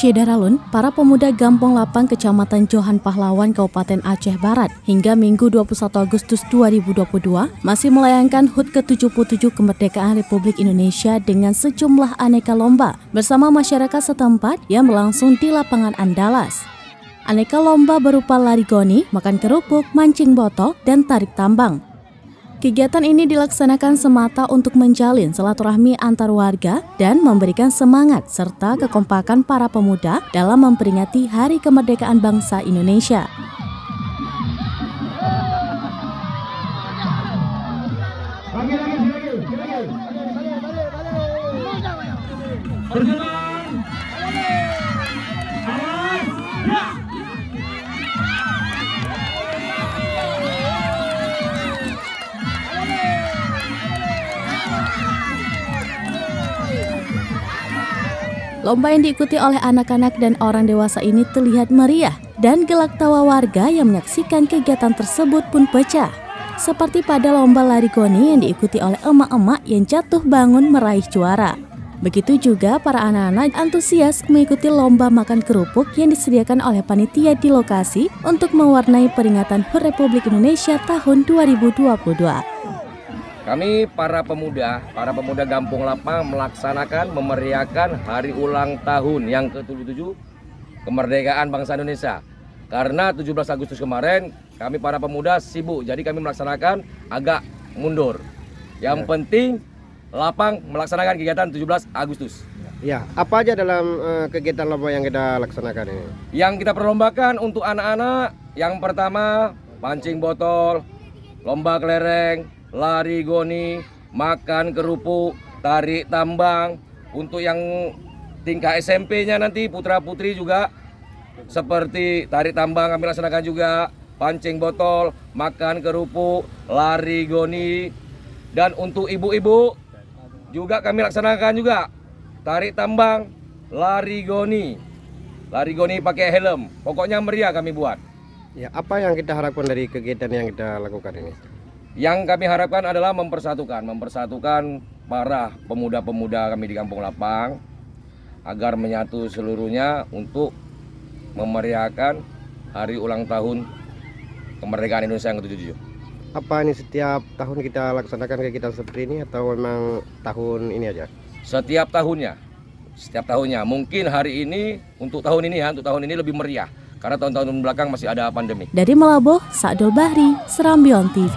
Syedaralun, para pemuda Gampong Lapang Kecamatan Johan Pahlawan Kabupaten Aceh Barat hingga Minggu 21 Agustus 2022 masih melayangkan HUT ke-77 kemerdekaan Republik Indonesia dengan sejumlah aneka lomba bersama masyarakat setempat yang berlangsung di lapangan Andalas. Aneka lomba berupa lari goni, makan kerupuk, mancing botol, dan tarik tambang. Kegiatan ini dilaksanakan semata untuk menjalin silaturahmi antar warga dan memberikan semangat serta kekompakan para pemuda dalam memperingati Hari Kemerdekaan Bangsa Indonesia. Lomba yang diikuti oleh anak-anak dan orang dewasa ini terlihat meriah dan gelak tawa warga yang menyaksikan kegiatan tersebut pun pecah. Seperti pada lomba lari goni yang diikuti oleh emak-emak yang jatuh bangun meraih juara. Begitu juga para anak-anak antusias mengikuti lomba makan kerupuk yang disediakan oleh panitia di lokasi untuk mewarnai peringatan HUT Republik Indonesia tahun 2022. Kami para pemuda Gampong Lapang melaksanakan memeriahkan hari ulang tahun yang ke-77 kemerdekaan bangsa Indonesia. Karena 17 Agustus kemarin kami para pemuda sibuk, jadi kami melaksanakan agak mundur. Yang penting Lapang melaksanakan kegiatan 17 Agustus. Ya, apa aja dalam kegiatan lomba yang kita laksanakan ini? Yang kita perlombakan untuk anak-anak, yang pertama pancing botol, lomba kelereng, lari goni, makan kerupuk, tarik tambang. Untuk yang tingkat SMP-nya nanti putra-putri juga seperti tarik tambang kami laksanakan juga, pancing botol, makan kerupuk, lari goni. Dan untuk ibu-ibu juga kami laksanakan juga tarik tambang, lari goni. Lari goni pakai helm. Pokoknya meriah kami buat. Ya, apa yang kita harapkan dari kegiatan yang kita lakukan ini? Yang kami harapkan adalah mempersatukan para pemuda-pemuda kami di Kampung Lapang agar menyatu seluruhnya untuk memeriahkan hari ulang tahun kemerdekaan Indonesia yang ke-77. Apa ini setiap tahun kita laksanakan kegiatan seperti ini atau memang tahun ini aja? Setiap tahunnya. Mungkin hari ini untuk tahun ini lebih meriah karena tahun-tahun belakang masih ada pandemi. Dari Melaboh, Sa'dul Bahri, Serambion TV.